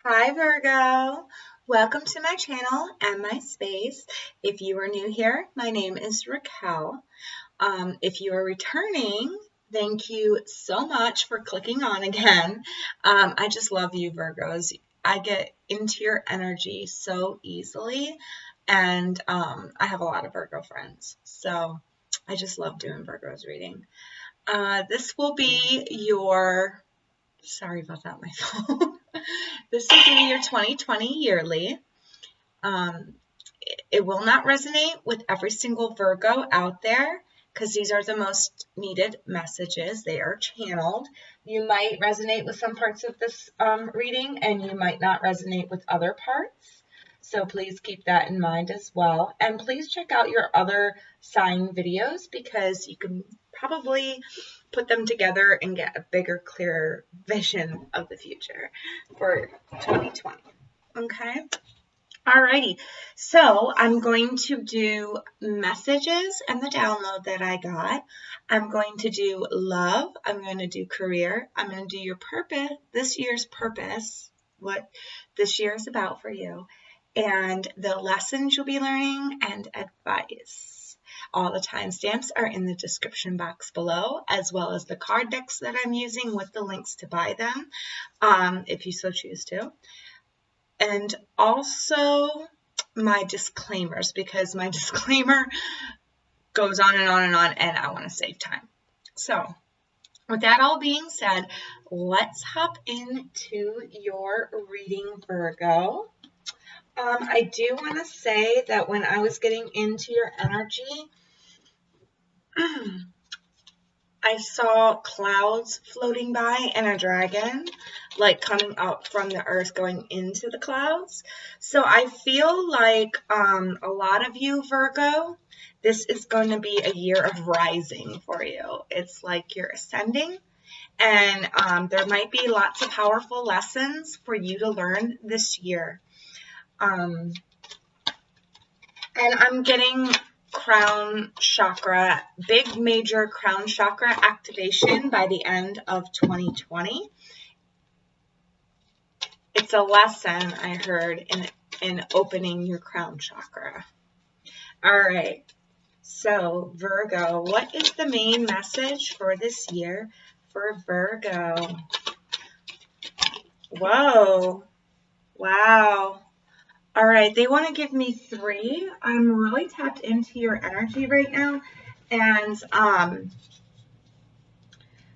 Hi Virgo, welcome to my channel and my space. If you are new here, my name is Racquel. If you are returning, thank you so much for clicking on again. I just love you Virgos. I get into your energy so easily, and I have a lot of Virgo friends, so I just love doing Virgos reading. This will be your, sorry about that, my phone. This will be your 2020 yearly. It will not resonate with every single Virgo out there because these are the most needed messages. They are channeled. You might resonate with some parts of this reading, and you might not resonate with other parts. So please keep that in mind as well. And please check out your other sign videos because you can probably put them together and get a bigger, clearer vision of the future for 2020. Okay? Alrighty, so I'm going to do messages and the download that I got. I'm going to do love. I'm going to do career. I'm going to do your purpose, this year's purpose, what this year is about for you, and the lessons you'll be learning and advice. All the timestamps are in the description box below, as well as the card decks that I'm using with the links to buy them, if you so choose to. And also my disclaimers, because my disclaimer goes on and on and on, and I want to save time. So with that all being said, let's hop into your reading, Virgo. I do want to say that when I was getting into your energy, I saw clouds floating by and a dragon like coming up from the earth going into the clouds. So I feel like a lot of you Virgo, this is going to be a year of rising for you. It's like you're ascending, and there might be lots of powerful lessons for you to learn this year. And I'm getting crown chakra, big major crown chakra activation by the end of 2020. It's a lesson I heard in opening your crown chakra. All right, so Virgo, what is the main message for this year for Virgo? Whoa, wow. All right, they want to give me 3. I'm really tapped into your energy right now, and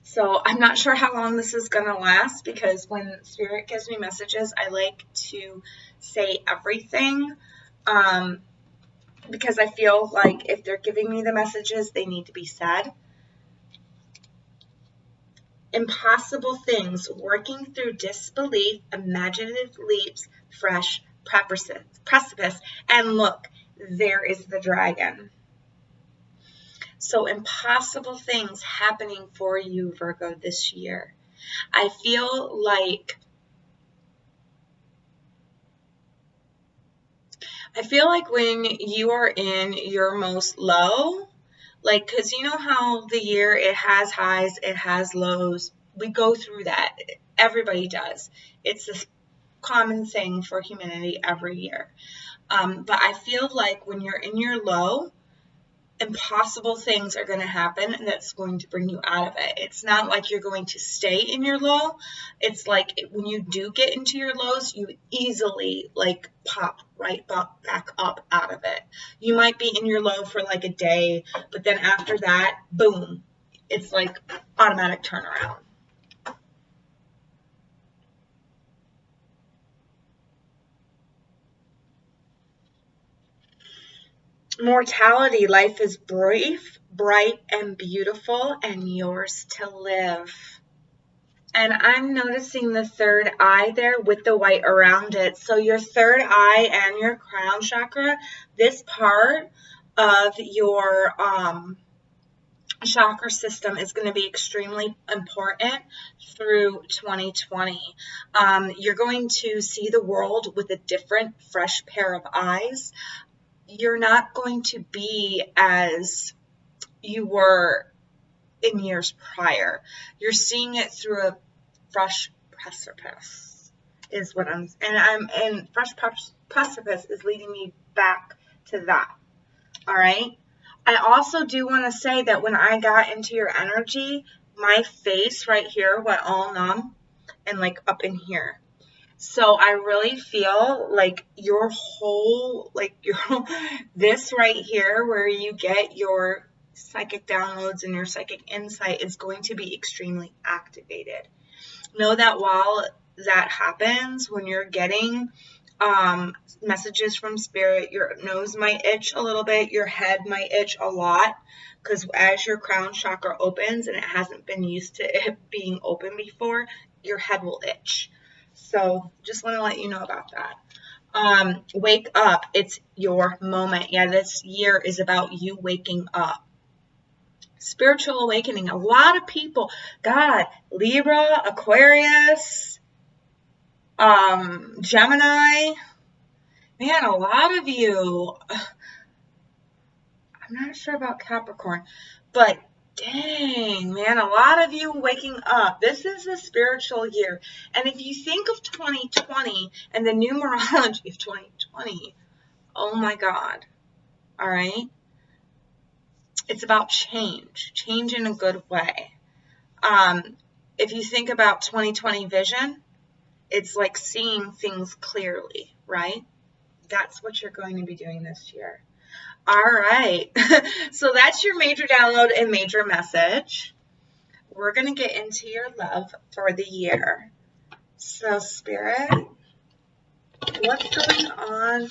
so I'm not sure how long this is going to last, because when Spirit gives me messages, I like to say everything, because I feel like if they're giving me the messages, they need to be said. Impossible things, working through disbelief, imaginative leaps, fresh precipice, and look, there is the dragon. So impossible things happening for you, Virgo, this year. I feel like when you are in your most low, like, because you know how the year, it has highs, it has lows. We go through that. Everybody does. It's a common thing for humanity every year. But I feel like when you're in your low, impossible things are going to happen that's going to bring you out of it. It's not like you're going to stay in your low. It's like when you do get into your lows, you easily like pop right back up out of it. You might be in your low for like a day, but then after that, boom, it's like automatic turnaround. Mortality, life is brief, bright, and beautiful, and yours to live. And I'm noticing the third eye there with the white around it. So your third eye and your crown chakra, this part of your chakra system is going to be extremely important through 2020. You're going to see the world with a different, fresh pair of eyes. You're not going to be as you were in years prior. You're seeing it through a fresh precipice. is what and Fresh Precipice is leading me back to that. All right. I also do want to say that when I got into your energy, my face right here went all numb and like up in here. So I really feel like your whole, like your, this right here where you get your psychic downloads and your psychic insight is going to be extremely activated. Know that while that happens, when you're getting messages from spirit, your nose might itch a little bit, your head might itch a lot, because as your crown chakra opens and it hasn't been used to it being open before, your head will itch. So just want to let you know about that. Wake up. It's your moment. Yeah, this year is about you waking up. Spiritual awakening. A lot of people, God, Libra, Aquarius, Gemini, man, a lot of you, I'm not sure about Capricorn, but dang, man, a lot of you waking up. This is a spiritual year. And if you think of 2020 and the numerology of 2020, oh my God, all right? It's about change in a good way. If you think about 2020 vision, it's like seeing things clearly, right? That's what you're going to be doing this year. All right. So that's your major download and major message. We're going to get into your love for the year. So, Spirit, what's going on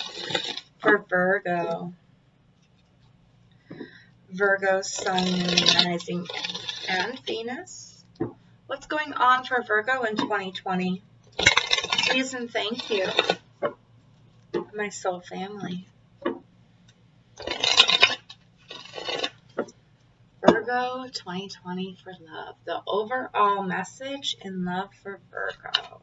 for Virgo? Virgo, Sun, Moon, Rising, and Venus. What's going on for Virgo in 2020? Please and thank you, my soul family. Virgo 2020 for love. The overall message in love for Virgo.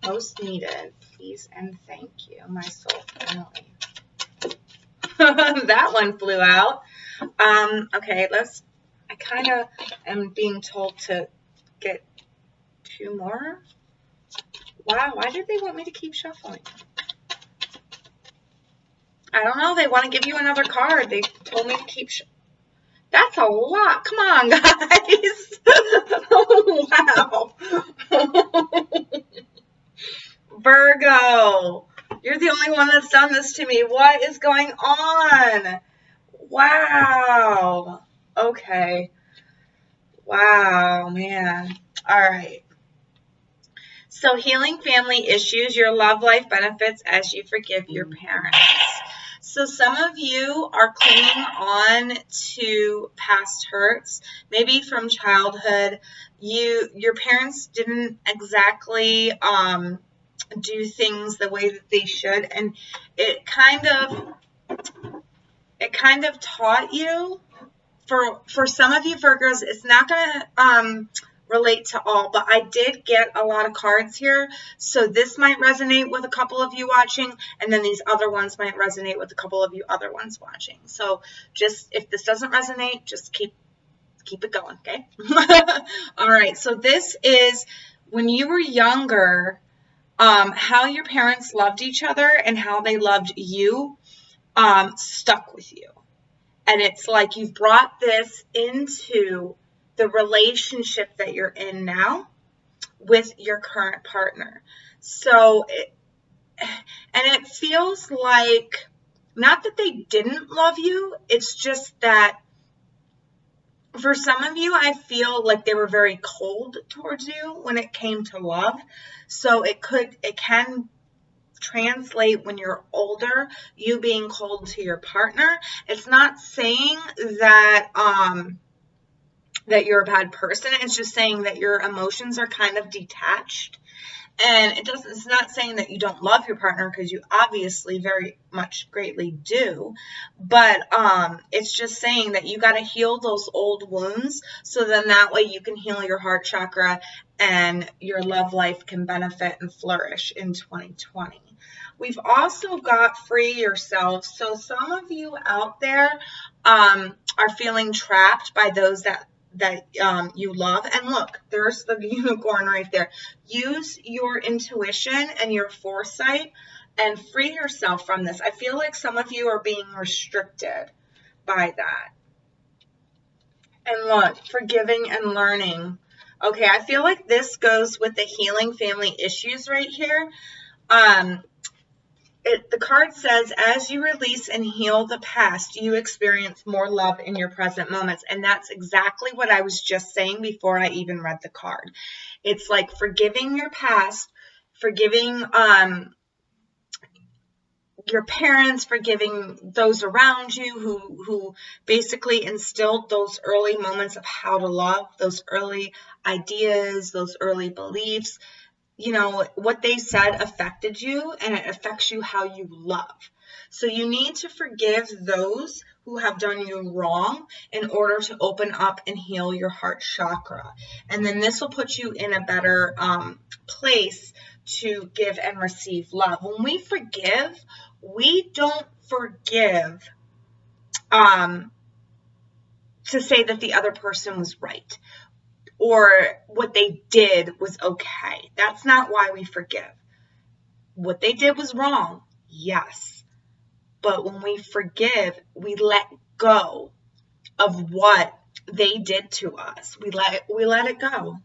Most needed. Please and thank you, my soul family. That one flew out. Okay, I kind of am being told to get 2 more. Wow, why did they want me to keep shuffling? I don't know. They want to give you another card. They told me to keep That's a lot. Come on, guys. Oh, wow. Virgo, you're the only one that's done this to me. What is going on? Wow. Okay. Wow, man. All right. So healing family issues, your love life benefits as you forgive your parents. So some of you are clinging on to past hurts, maybe from childhood. Your parents didn't exactly do things the way that they should, and it kind of taught you. For some of you Virgos, it's not gonna relate to all, but I did get a lot of cards here, so this might resonate with a couple of you watching, and then these other ones might resonate with a couple of you other ones watching. So just, if this doesn't resonate, just keep it going, okay? All right, so this is when you were younger, how your parents loved each other and how they loved you stuck with you. And it's like you've brought this into the relationship that you're in now with your current partner. So, it feels like, not that they didn't love you, it's just that for some of you, I feel like they were very cold towards you when it came to love. So it can translate when you're older, you being cold to your partner. It's not saying that that you're a bad person. It's just saying that your emotions are kind of detached. And it's not saying that you don't love your partner, because you obviously very much greatly do. But it's just saying that you got to heal those old wounds, so then that way you can heal your heart chakra and your love life can benefit and flourish in 2020. We've also got free yourself. So some of you out there are feeling trapped by those that you love. And look, there's the unicorn right there. Use your intuition and your foresight and free yourself from this. I feel like some of you are being restricted by that. And look, forgiving and learning. Okay, I feel like this goes with the healing family issues right here. The card says, as you release and heal the past, you experience more love in your present moments. And that's exactly what I was just saying before I even read the card. It's like forgiving your past, forgiving your parents, forgiving those around you who basically instilled those early moments of how to love, those early ideas, those early beliefs. You know, what they said affected you, and it affects you how you love. So you need to forgive those who have done you wrong in order to open up and heal your heart chakra. And then this will put you in a better place to give and receive love. When we forgive, we don't forgive to say that the other person was right, or what they did was okay. That's not why we forgive. What they did was wrong, yes. But when we forgive, we let go of what they did to us. We let it go.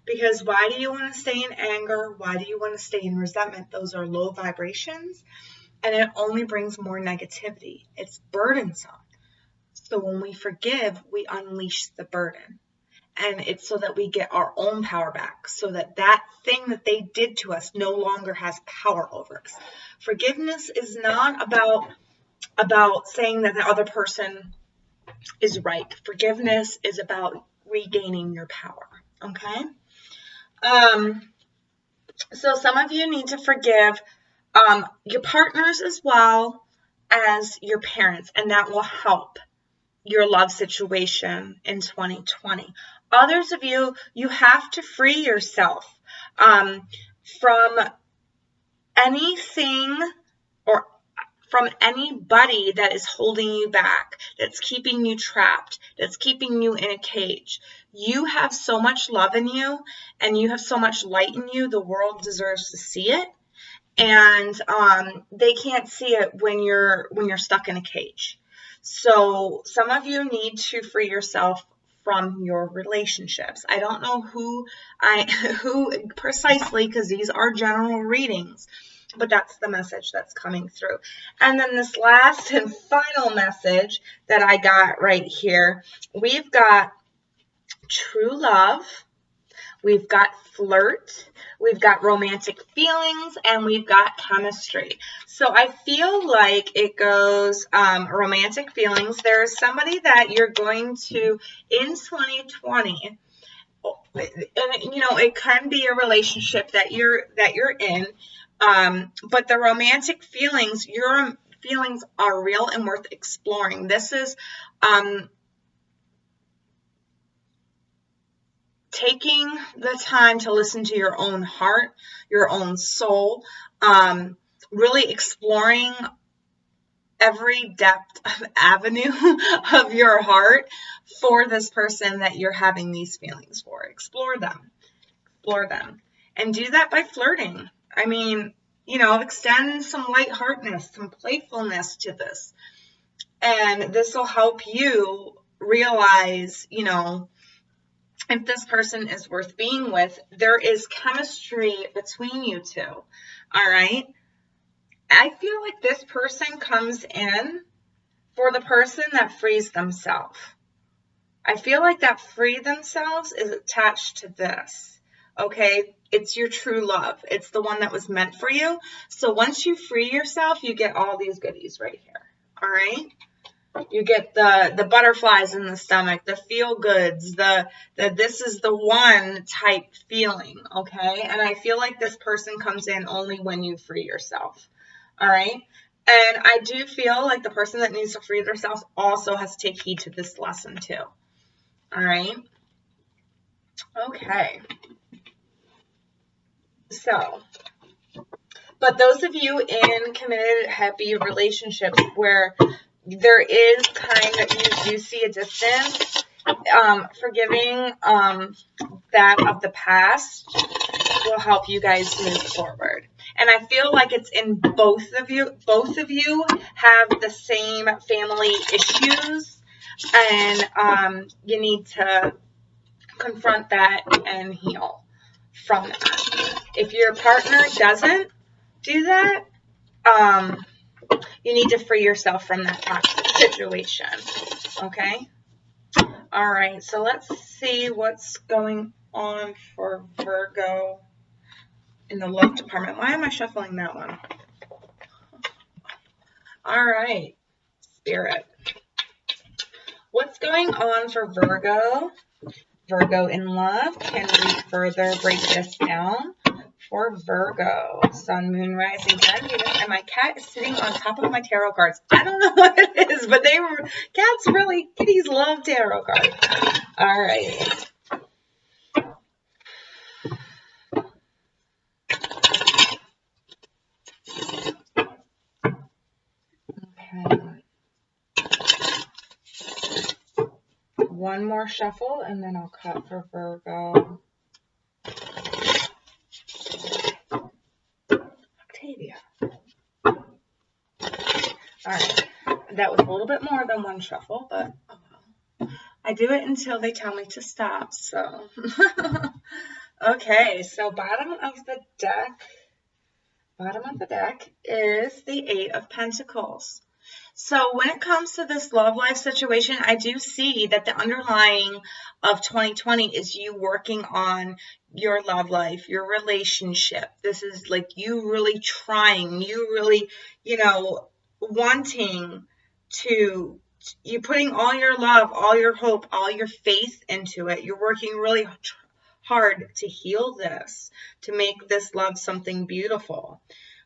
Because why do you want to stay in anger? Why do you want to stay in resentment? Those are low vibrations, and it only brings more negativity. It's burdensome. So when we forgive, we unleash the burden. And it's so that we get our own power back, so that that thing that they did to us no longer has power over us. Forgiveness is not about saying that the other person is right. Forgiveness is about regaining your power, okay? So some of you need to forgive your partners as well as your parents, and that will help your love situation in 2020. Others of you, you have to free yourself from anything or from anybody that is holding you back, that's keeping you trapped, that's keeping you in a cage. You have so much love in you, and you have so much light in you. The world deserves to see it, and they can't see it when you're stuck in a cage. So some of you need to free yourself from your relationships. I don't know who precisely, because these are general readings, but that's the message that's coming through. And then this last and final message that I got right here, we've got true love, we've got flirt, we've got romantic feelings, and we've got chemistry. So I feel like it goes romantic feelings. There's somebody that you're going to, in 2020, and you know, it can be a relationship that you're in, but the romantic feelings, your feelings are real and worth exploring. This is taking the time to listen to your own heart, your own soul, really exploring every depth of avenue of your heart for this person that you're having these feelings for. Explore them, and do that by flirting. I mean, you know, extend some lightheartedness, some playfulness to this, and this will help you realize, you know, if this person is worth being with. There is chemistry between you two, all right? I feel like this person comes in for the person that frees themselves. I feel like that free themselves is attached to this, okay? It's your true love. It's the one that was meant for you. So once you free yourself, you get all these goodies right here, all right? You get the butterflies in the stomach, the feel goods, the this is the one type feeling, okay? And I feel like this person comes in only when you free yourself, all right? And I do feel like the person that needs to free themselves also has to take heed to this lesson too, all right? Okay. So, but those of you in committed, happy relationships where there is kind of, you do see a distance, forgiving that of the past will help you guys move forward. And I feel like it's in both of you. Both of you have the same family issues, and you need to confront that and heal from that. If your partner doesn't do that, you need to free yourself from that toxic situation. Okay? All right, so let's see what's going on for Virgo in the love department. Why am I shuffling that one? All right, Spirit. What's going on for Virgo? Virgo in love. Can we further break this down for Virgo? Sun, Moon, Rising, Sun, Venus, and my cat is sitting on top of my tarot cards. I don't know what it is, but kitties love tarot cards. All right. Okay. One more shuffle, and then I'll cut for Virgo. Octavia. All right. That was a little bit more than one shuffle, but oh well. I do it until they tell me to stop, so. Okay, so bottom of the deck is the Eight of Pentacles. So when it comes to this love life situation, I do see that the underlying of 2020 is you working on your love life, your relationship. This is like you really trying, you really, wanting to, you're putting all your love, all your hope, all your faith into it. You're working really hard to heal this, to make this love something beautiful.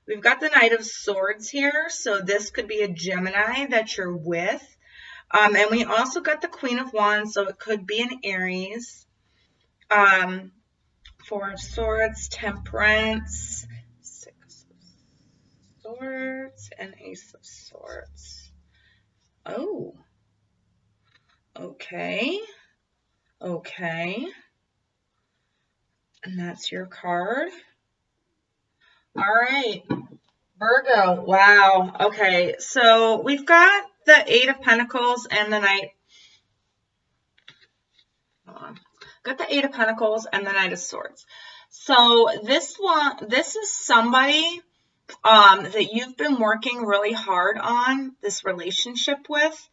We've got the Knight of Swords here, so this could be a Gemini that you're with. And we also got the Queen of Wands, so it could be an Aries. Four of Swords, Temperance, Six of Swords, and Ace of Swords. Oh. Okay. Okay. And that's your card. All right. Virgo. Wow. Okay. So we've got the Eight of Pentacles and the Knight. Got the Eight of Pentacles and the Knight of Swords. So this is somebody that you've been working really hard on this relationship with.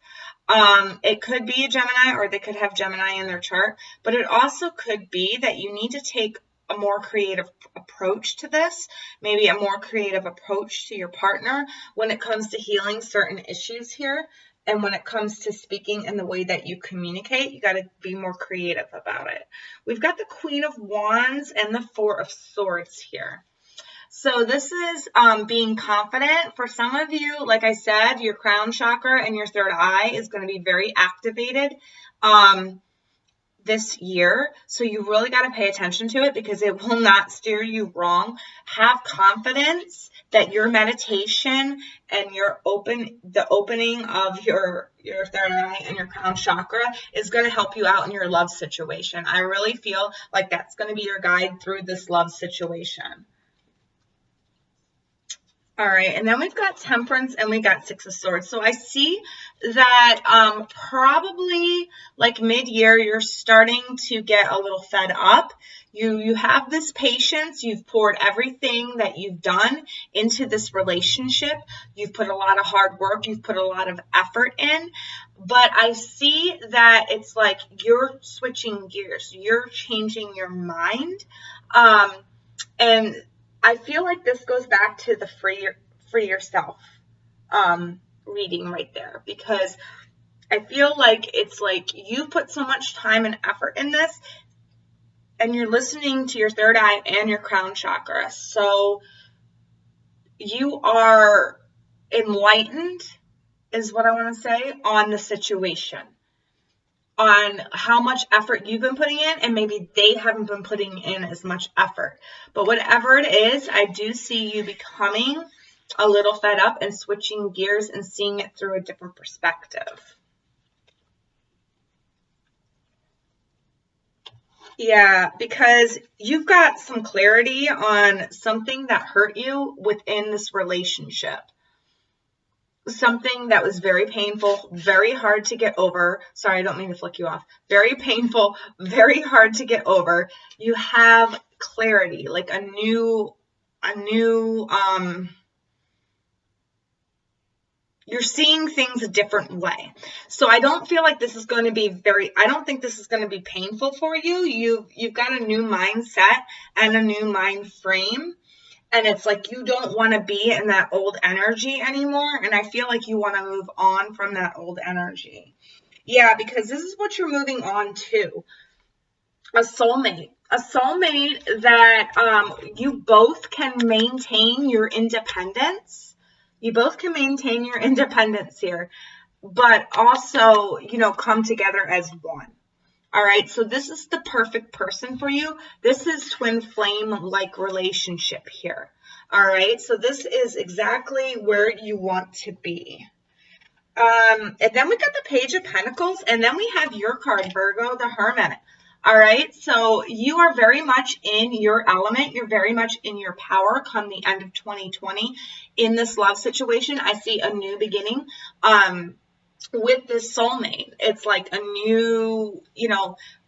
It could be a Gemini, or they could have Gemini in their chart, but it also could be that you need to take a more creative approach to this, maybe a more creative approach to your partner when it comes to healing certain issues here. And when it comes to speaking and the way that you communicate, you got to be more creative about it. We've got the Queen of Wands and the Four of Swords here. So this is being confident. For some of you, like I said, your crown chakra and your third eye is going to be very activated this year. So you really got to pay attention to it because it will not steer you wrong. Have confidence that your meditation and the opening of your third eye and your crown chakra is going to help you out in your love situation. I really feel like that's going to be your guide through this love situation. All right, and then we've got Temperance and we got Six of Swords. So I see that probably like mid-year, you're starting to get a little fed up. You have this patience. You've poured everything that you've done into this relationship. You've put a lot of hard work. You've put a lot of effort in. But I see that it's like you're switching gears. You're changing your mind. And I feel like this goes back to the free yourself reading right there, because I feel like it's like you put so much time and effort in this, and you're listening to your third eye and your crown chakra. So you are enlightened, is what I want to say, on the situation, on how much effort you've been putting in, and maybe they haven't been putting in as much effort. But whatever it is, I do see you becoming a little fed up and switching gears and seeing it through a different perspective. Yeah, because you've got some clarity on something that hurt you within this relationship. Something that was very painful, very hard to get over. Sorry, I don't mean to flick you off. Very painful, very hard to get over. You have clarity, like a new, you're seeing things a different way. So I don't feel like this is going to be I don't think this is going to be painful for you. You've got a new mindset and a new mind frame. And it's like you don't want to be in that old energy anymore. And I feel like you want to move on from that old energy. Yeah, because this is what you're moving on to. A soulmate. A soulmate that you both can maintain your independence. You both can maintain your independence here, but also, come together as one. All right, so this is the perfect person for you. This is twin flame-like relationship here. All right, so this is exactly where you want to be. And then we got the Page of Pentacles, and then we have your card, Virgo, the Hermit. All right, so you are very much in your element. You're very much in your power come the end of 2020. In this love situation, I see a new beginning. With this soulmate, it's like a new,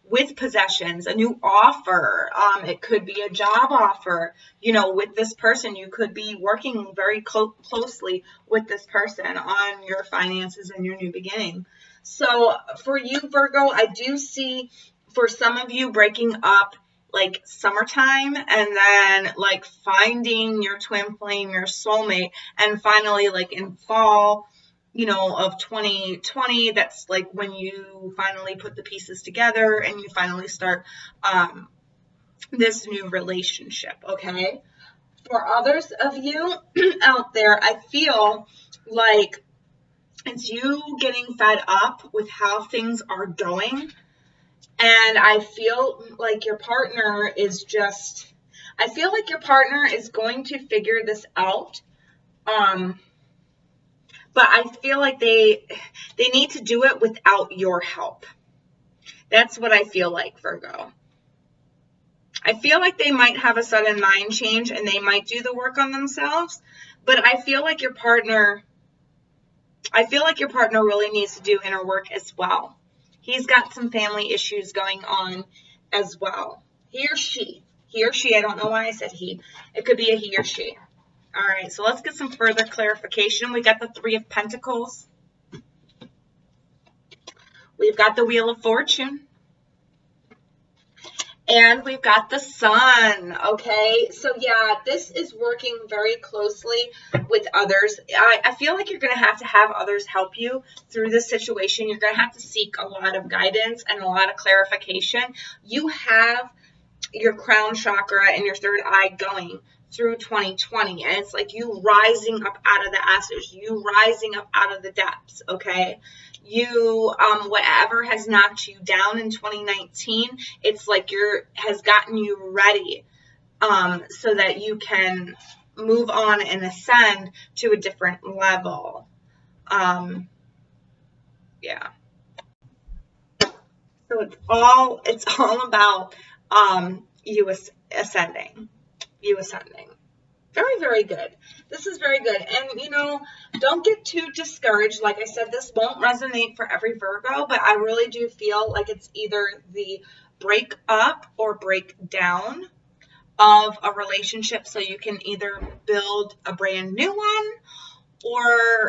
with possessions, a new offer. It could be a job offer. With this person, you could be working very closely with this person on your finances and your new beginning. So for you, Virgo, I do see for some of you breaking up like summertime and then like finding your twin flame, your soulmate, and finally like in fall, of 2020, that's like when you finally put the pieces together and you finally start this new relationship, okay? For others of you out there, I feel like it's you getting fed up with how things are going, and I feel like your partner is going to figure this out. But I feel like they need to do it without your help. That's what I feel like, Virgo. I feel like they might have a sudden mind change and they might do the work on themselves, but I feel like your partner really needs to do inner work as well. He's got some family issues going on as well. He or she, I don't know why I said he. It could be a he or she. All right, so let's get some further clarification. We got the Three of Pentacles. We've got the Wheel of Fortune. And we've got the Sun, okay? So, yeah, this is working very closely with others. I feel like you're going to have others help you through this situation. You're going to have to seek a lot of guidance and a lot of clarification. You have your crown chakra and your third eye going through 2020, and it's like you rising up out of the ashes, you rising up out of the depths, okay? You whatever has knocked you down in 2019, it's like has gotten you ready so that you can move on and ascend to a different level. Yeah, so it's all about you ascending. Very, very good. This is very good. And, don't get too discouraged. Like I said, this won't resonate for every Virgo, but I really do feel like it's either the break up or break down of a relationship. So you can either build a brand new one or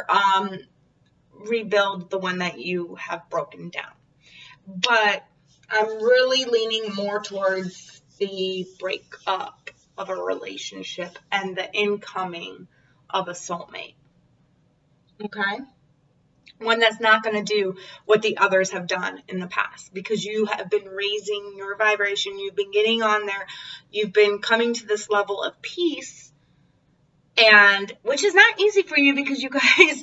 rebuild the one that you have broken down. But I'm really leaning more towards the break up of a relationship and the incoming of a soulmate. Okay? One that's not going to do what the others have done in the past, because you have been raising your vibration. You've been getting on there. You've been coming to this level of peace, and which is not easy for you because you guys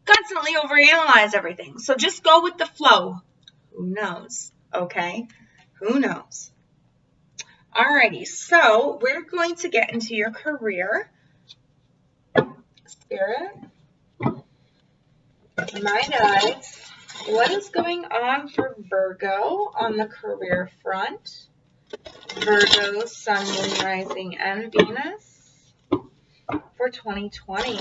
constantly overanalyze everything. So just go with the flow. Who knows? Okay? Who knows? Alrighty, so we're going to get into your career. Spirit, my guides, what is going on for Virgo on the career front? Virgo, Sun, Moon, Rising, and Venus for 2020.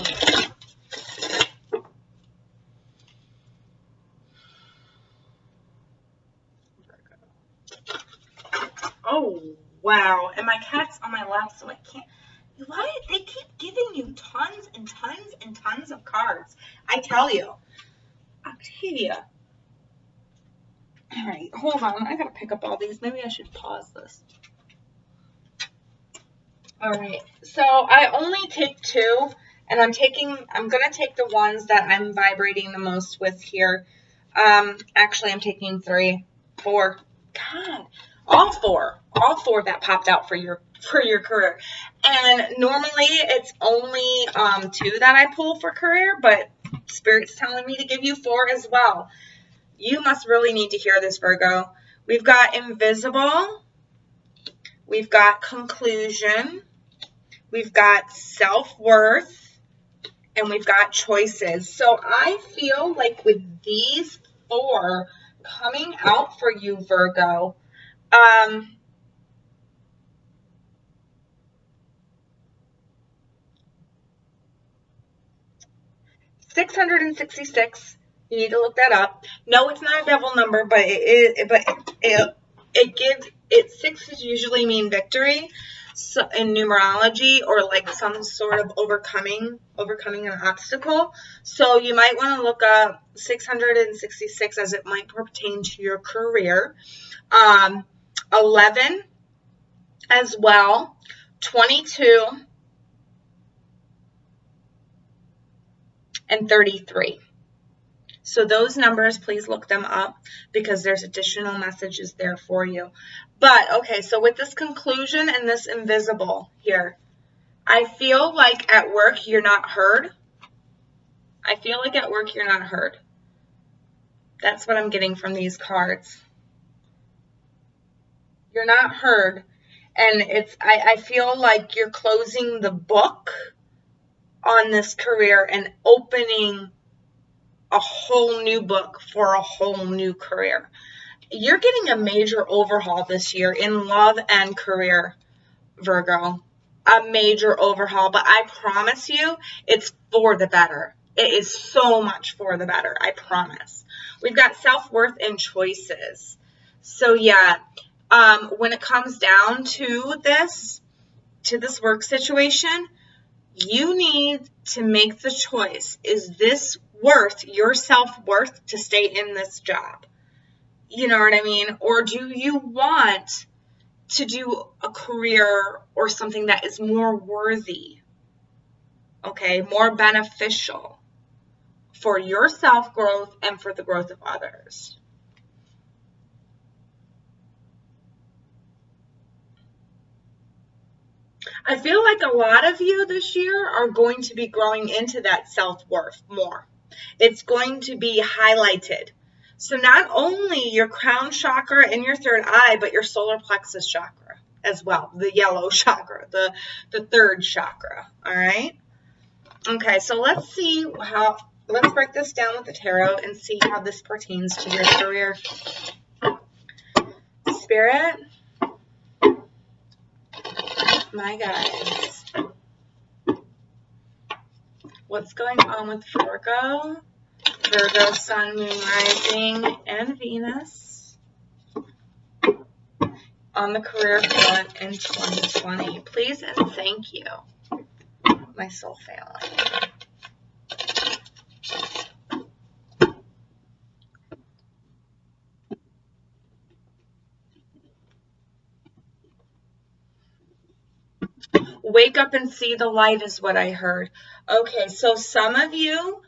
Oh, wow. And my cat's on my lap, so I can't. Why? They keep giving you tons and tons and tons of cards. I tell you. Octavia. All right, hold on. I got to pick up all these. Maybe I should pause this. All right. So I only take two, and I'm going to take the ones that I'm vibrating the most with here. Actually, I'm taking 3, 4. God, all four that popped out for your career. And normally it's only 2 that I pull for career, but Spirit's telling me to give you 4 as well. You must really need to hear this, Virgo. We've got invisible. We've got conclusion. We've got self-worth. And we've got choices. So I feel like with these 4 coming out for you, Virgo, 666. You need to look that up. No, it's not a devil number, but it gives it 6 usually mean victory. So in numerology, or like some sort of overcoming an obstacle. So you might want to look up 666 as it might pertain to your career. 11 as well. 22 and 33. So those numbers, please look them up because there's additional messages there for you. But, okay, so with this conclusion and this invisible here, I feel like at work you're not heard. I feel like at work you're not heard. That's what I'm getting from these cards. You're not heard. And I feel like you're closing the book on this career and opening a whole new book for a whole new career. You're getting a major overhaul this year in love and career, Virgo. A major overhaul, but I promise you it's for the better. It is so much for the better, I promise. We've got self-worth and choices. So yeah, when it comes down to this work situation, you need to make the choice. Is this worth your self-worth to stay in this job? You know what I mean? Or do you want to do a career or something that is more worthy, okay, more beneficial for your self-growth and for the growth of others? I feel like a lot of you this year are going to be growing into that self-worth more. It's going to be highlighted. So not only your crown chakra and your 3rd eye, but your solar plexus chakra as well, the yellow chakra, the 3rd chakra, all right? Okay, so let's break this down with the tarot and see how this pertains to your career. Spirit, my guides, what's going on with Virgo? Virgo, Sun, Moon, Rising, and Venus on the career front in 2020. Please and thank you, my soul family. Wake up and see the light is what I heard. Okay, so some of you,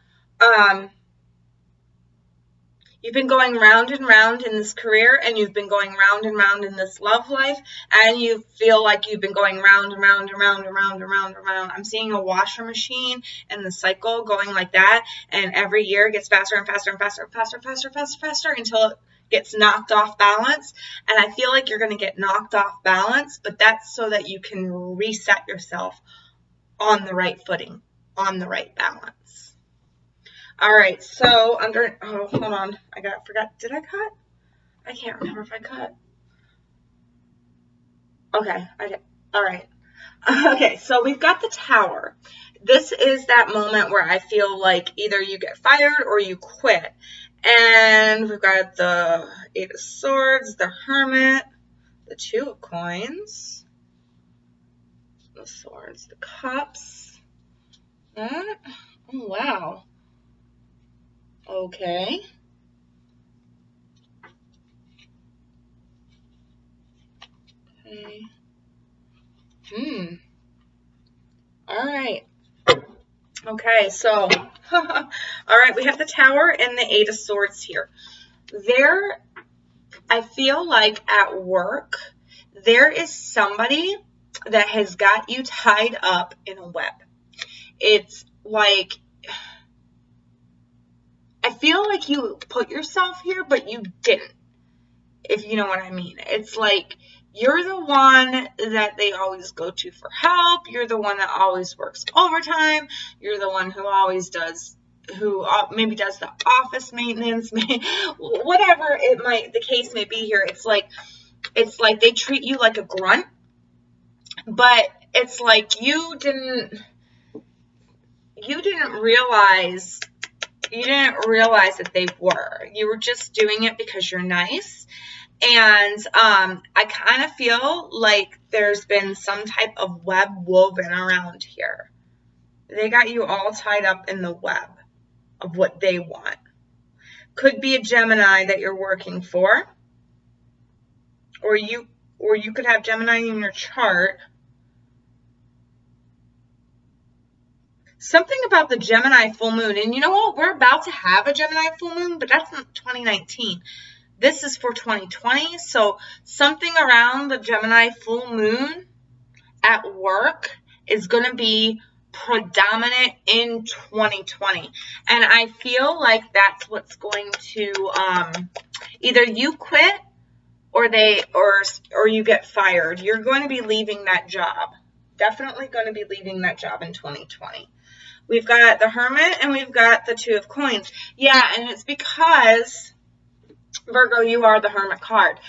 you've been going round and round in this career, and you've been going round and round in this love life, and you feel like you've been going round and round and round and round and round and round. I'm seeing a washer machine and the cycle going like that, and every year it gets faster and faster and faster and faster and faster and faster and faster until it gets knocked off balance. And I feel like you're going to get knocked off balance, but that's so that you can reset yourself on the right footing, on the right balance. All right, so hold on. Forgot. Did I cut? I can't remember if I cut. Okay, all right. Okay, so we've got the Tower. This is that moment where I feel like either you get fired or you quit. And we've got the Eight of Swords, the Hermit, the Two of Coins, the Swords, the Cups. That, oh, wow. Okay. Okay. All right. Okay, so, all right, we have the Tower and the Eight of Swords here. There, I feel like at work, there is somebody that has got you tied up in a web. It's like, I feel like you put yourself here, but you didn't, if you know what I mean. It's like, you're the one that they always go to for help. You're the one that always works overtime. You're the one who always does, who maybe does the office maintenance, whatever the case may be here. It's like they treat you like a grunt, but it's like you didn't realize that they were. You were just doing it because you're nice. And I kind of feel like there's been some type of web woven around here. They got you all tied up in the web of what they want. Could be a Gemini that you're working for, or you could have Gemini in your chart. Something about the Gemini full moon, and you know what? We're about to have a Gemini full moon, but that's not 2019. This is for 2020, so something around the Gemini full moon at work is going to be predominant in 2020. And I feel like that's what's going to either you quit or you get fired. You're going to be leaving that job. Definitely going to be leaving that job in 2020. We've got the Hermit and we've got the Two of Coins. Yeah, and it's because, Virgo, you are the Hermit card.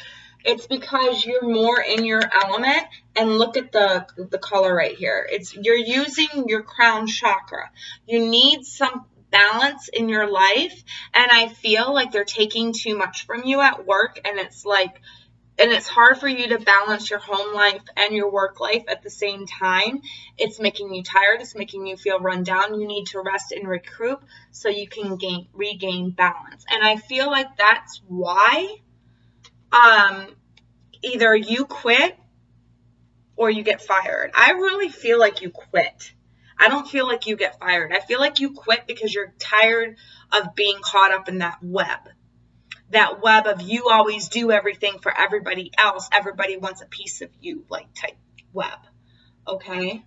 It's because you're more in your element, and look at the color right here. You're using your crown chakra. You need some balance in your life, and I feel like they're taking too much from you at work, and it's hard for you to balance your home life and your work life at the same time. It's making you tired. It's making you feel run down. You need to rest and recoup so you can regain balance. And I feel like that's why either you quit or you get fired. I really feel like you quit. I don't feel like you get fired. I feel like you quit because you're tired of being caught up in that web. That web of you always do everything for everybody else. Everybody wants a piece of you, like type web. Okay?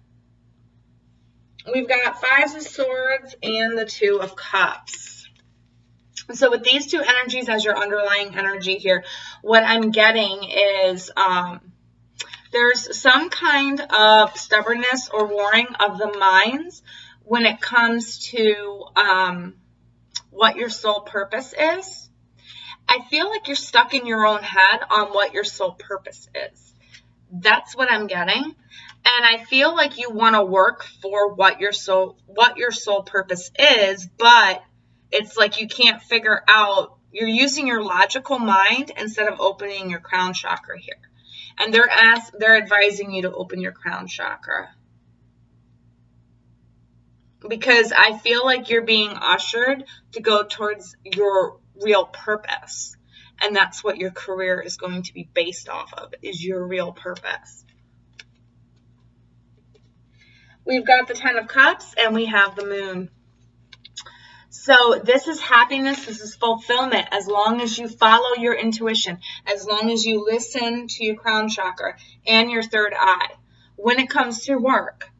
We've got Fives of Swords and the Two of Cups. So with these two energies as your underlying energy here, what I'm getting is there's some kind of stubbornness or warring of the minds when it comes to what your soul purpose is. I feel like you're stuck in your own head on what your soul purpose is. That's what I'm getting. And I feel like you want to work for what your soul purpose is, but it's like you can't figure out, you're using your logical mind instead of opening your crown chakra here. And they're advising you to open your crown chakra. Because I feel like you're being ushered to go towards your real purpose. And that's what your career is going to be based off of, is your real purpose. We've got the Ten of Cups and we have the Moon. So this is happiness, this is fulfillment, as long as you follow your intuition, as long as you listen to your crown chakra and your third eye. When it comes to work,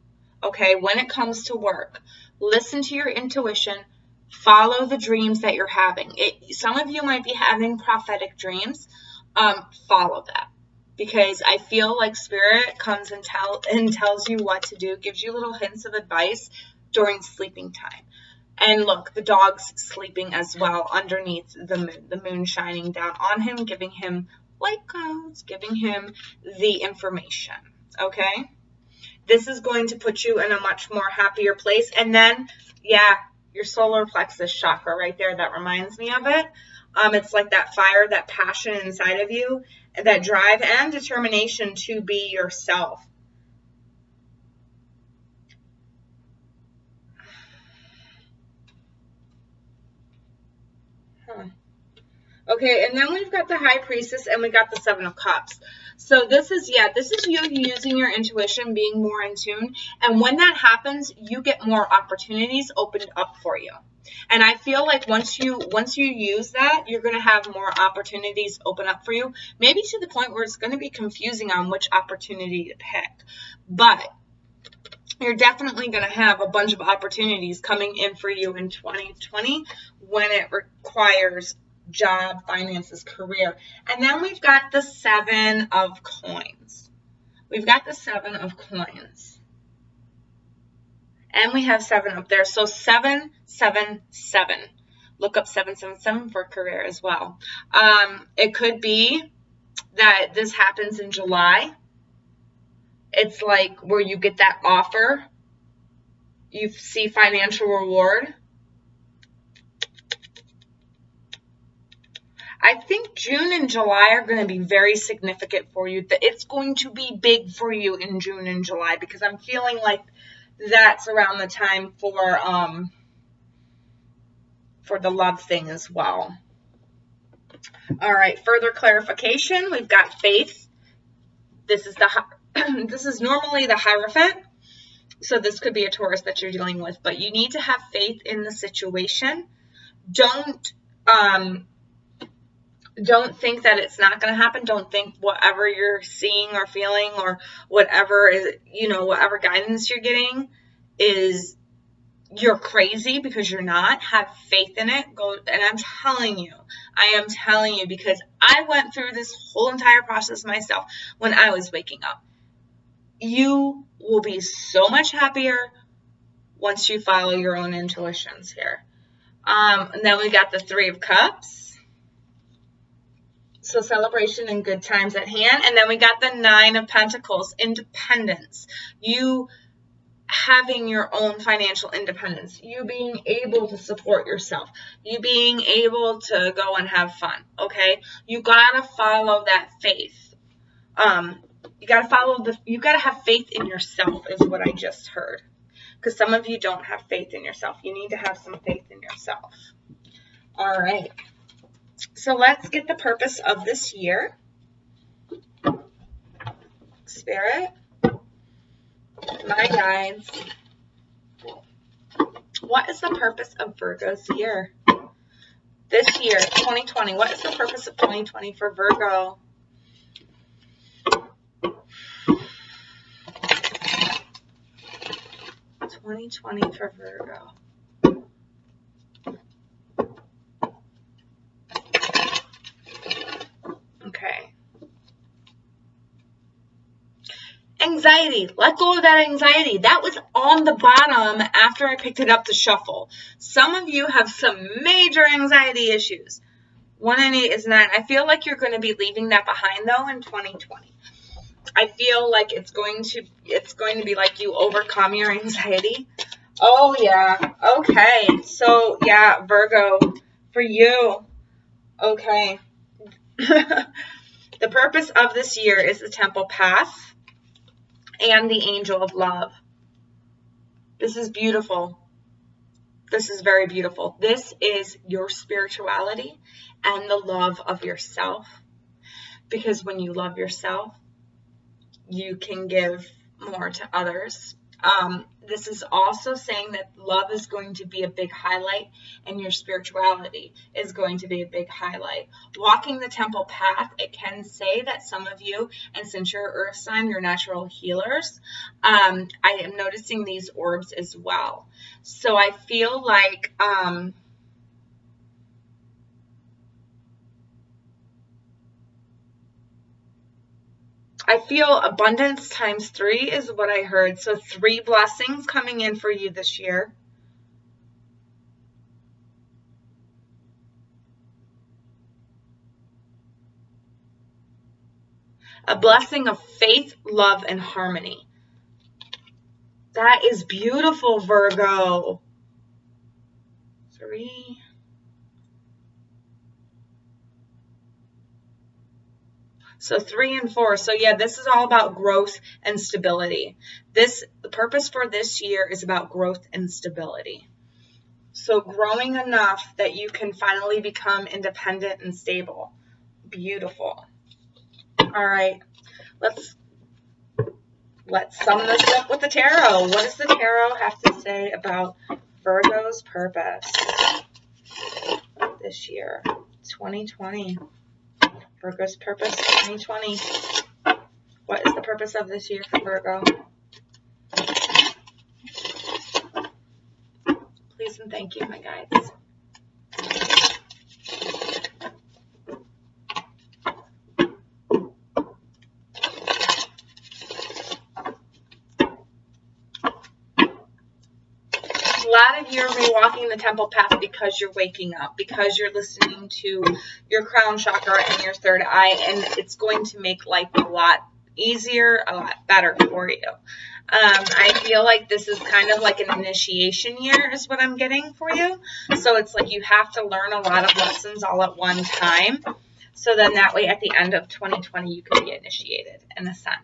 okay, when it comes to work, listen to your intuition, follow the dreams that you're having. Some of you might be having prophetic dreams. Follow that. Because I feel like Spirit comes and tells you what to do, gives you little hints of advice during sleeping time. And look, the dog's sleeping as well underneath the moon shining down on him, giving him light codes, giving him the information, okay? This is going to put you in a much more happier place. And then, yeah, your solar plexus chakra right there, that reminds me of it. It's like that fire, that passion inside of you, that drive and determination to be yourself. Okay, and then we've got the High Priestess and we got the Seven of Cups. So this is you using your intuition, being more in tune. And when that happens, you get more opportunities opened up for you. And I feel like once you use that, you're going to have more opportunities open up for you. Maybe to the point where it's going to be confusing on which opportunity to pick. But you're definitely going to have a bunch of opportunities coming in for you in 2020 when it requires job, finances, career. And then we've got the Seven of Coins. We've got the Seven of Coins. And we have 7 up there. So 777. Look up 777 for career as well. It could be that this happens in July. It's like where you get that offer. You see financial reward. I think June and July are going to be very significant for you. It's going to be big for you in June and July because I'm feeling like that's around the time for the love thing as well. All right, further clarification. We've got faith. This is normally the Hierophant. So this could be a Taurus that you're dealing with, but you need to have faith in the situation. Don't think that it's not going to happen. Don't think whatever you're seeing or feeling or whatever is, whatever guidance you're getting is you're crazy, because you're not. Have faith in it. Go, and I am telling you because I went through this whole entire process myself when I was waking up. You will be so much happier once you follow your own intuitions here. And then we got the Three of Cups. So celebration and good times at hand. And then we got the Nine of Pentacles, independence. You having your own financial independence. You being able to support yourself. You being able to go and have fun. Okay? You got to follow that faith. You got to have faith in yourself is what I just heard. Because some of you don't have faith in yourself. You need to have some faith in yourself. All right. So let's get the purpose of this year. Spirit, my guides, what is the purpose of Virgo's year? This year, 2020, what is the purpose of 2020 for Virgo? $2020 for Virgo. Okay. Anxiety. Let go of that anxiety. That was on the bottom after I picked it up to shuffle. Some of you have some major anxiety issues. 1 and 8 is 9. I feel like you're going to be leaving that behind though in 2020. I feel like it's going to be like you overcome your anxiety. Oh yeah. Okay. So yeah, Virgo, for you. Okay. The purpose of this year is the Temple Path and the Angel of Love. This is beautiful. This is very beautiful. This is your spirituality and the love of yourself. Because when you love yourself, you can give more to others. This is also saying that love is going to be a big highlight and your spirituality is going to be a big highlight. Walking the temple path, it can say that some of you, and since you're earth sign, you're natural healers, I am noticing these orbs as well. So I feel like I feel abundance times 3 is what I heard. So 3 blessings coming in for you this year. A blessing of faith, love, and harmony. That is beautiful, Virgo. 3. So 3 and 4. So yeah, this is all about growth and stability. The purpose for this year is about growth and stability. So growing enough that you can finally become independent and stable. Beautiful. All right, let's sum this up with the tarot. What does the tarot have to say about Virgo's purpose this year, 2020? Virgo's purpose 2020. What is the purpose of this year for Virgo? Please and thank you, my guides. A lot of you are walking the temple path because you're waking up, because you're listening to your crown chakra and your third eye, and it's going to make life a lot easier, a lot better for you. I feel like this is kind of like an initiation year is what I'm getting for you. So it's like you have to learn a lot of lessons all at one time. So then that way at the end of 2020 you can be initiated and ascend.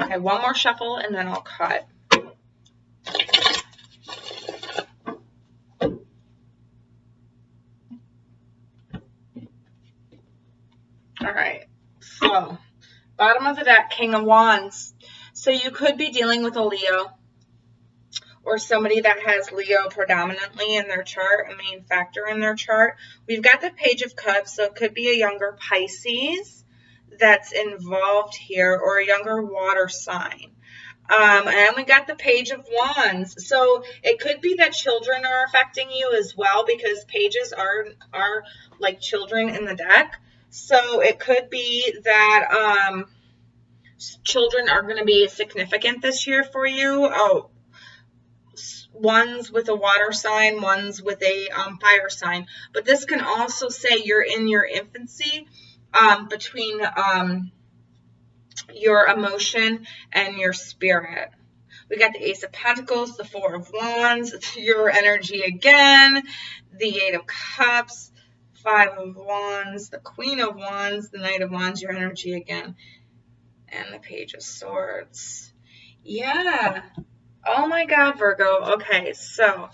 Okay, one more shuffle and then I'll cut. All right, so bottom of the deck, King of Wands. So you could be dealing with a Leo or somebody that has Leo predominantly in their chart, a main factor in their chart. We've got the Page of Cups, so it could be a younger Pisces that's involved here, or a younger water sign. And we got the Page of Wands. So it could be that children are affecting you as well, because pages are like children in the deck. So it could be that children are going to be significant this year for you. Oh, ones with a water sign, ones with a fire sign. But this can also say you're in your infancy between your emotion and your spirit. We got the Ace of Pentacles, the Four of Wands, your energy again, the Eight of Cups, Five of Wands, the Queen of Wands, the Knight of Wands, your energy again, and the Page of Swords. Yeah. Oh my God, Virgo. Okay, so